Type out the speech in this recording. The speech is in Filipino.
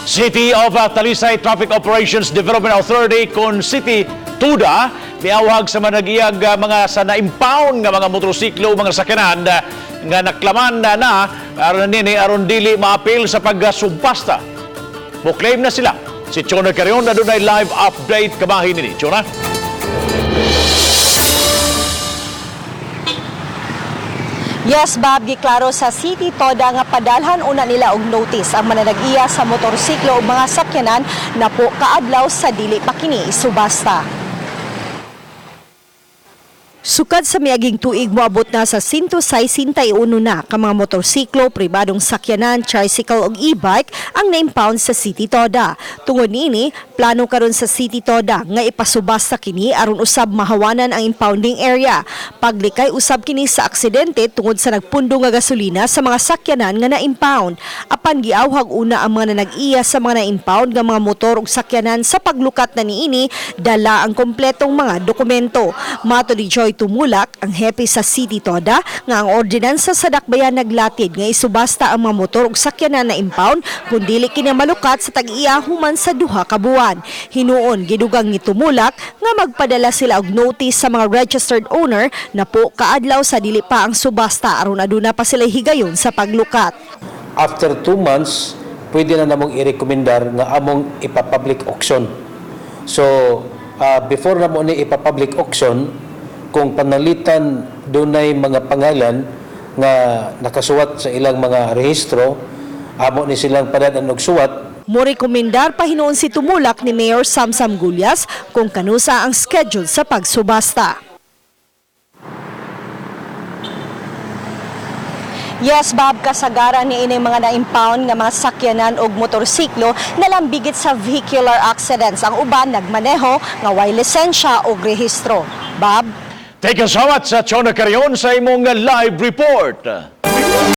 City of Talisay Traffic Operations Development Authority kon CT-TODA miawhag sa managiyag mga sa Na-Impound nga mga motorsiklo mga sakyanan nga naklaman na aron dili maapil sa pag-subasta. Mo-claim na sila. Si Chona Carrion na doon ay live update kamahin nini. Chona? Yes, Bob, giklaro sa CT-TODA nga padalhan una nila og notice ang mananag-iya sa motorsiklo o mga sakyanan na po kaadlaw sa dili pa kini isubasta. Sukad sa miaging tuig moabot na sa 161 na ka mga motorsiklo, pribadong sakyanan, tricycle ug e-bike ang na-impound sa CT-TODA. Tungod niini, plano karon sa CT-TODA nga ipasubasta kini aron usab mahawanan ang impounding area. Paglikay usab kini sa aksidente tungod sa nagpundo nga gasolina sa mga sakyanan nga na-impound. Apan giawhag una ang mga nanag-iya sa mga na-impound nga mga motor ug sakyanan sa paglukat na niini dala ang kompletong mga dokumento. Mato ni Joy Tumulak, ang hepe sa CT-TODA, nga ang ordinansa sa dakbayan naglatid nga isubasta ang mga motor ug sakyanan na impound kung dili kini malukat sa tag-iya human sa duha ka buwan. Hinuon gidugang ni Tumulak nga magpadala sila og notice sa mga registered owner na po kaadlaw sa dili pa ang subasta aron aduna pa sila higayon sa paglukat. After 2 months, pwede na namong i-rekomendar nga among ipa-public auction. So, before na mo ni ipa-public auction, kung panalitan dunay mga pangalan nga nakasuwat sa ilang mga rehistro, amo ni silang padadan og suwat. Morekomendar pa hinuon si Tumulak ni Mayor Samsam Gulyas kung kanusa ang schedule sa pagsubasta. Yes, Bob, kasagaran ni ining mga na-impound nga mga sakyanan og motorsiklo nalambigit sa vehicular accidents. Ang uban nagmaneho nga way lisensya og rehistro. Bob? Thank you so much, Chona Carrion, sa imong live report.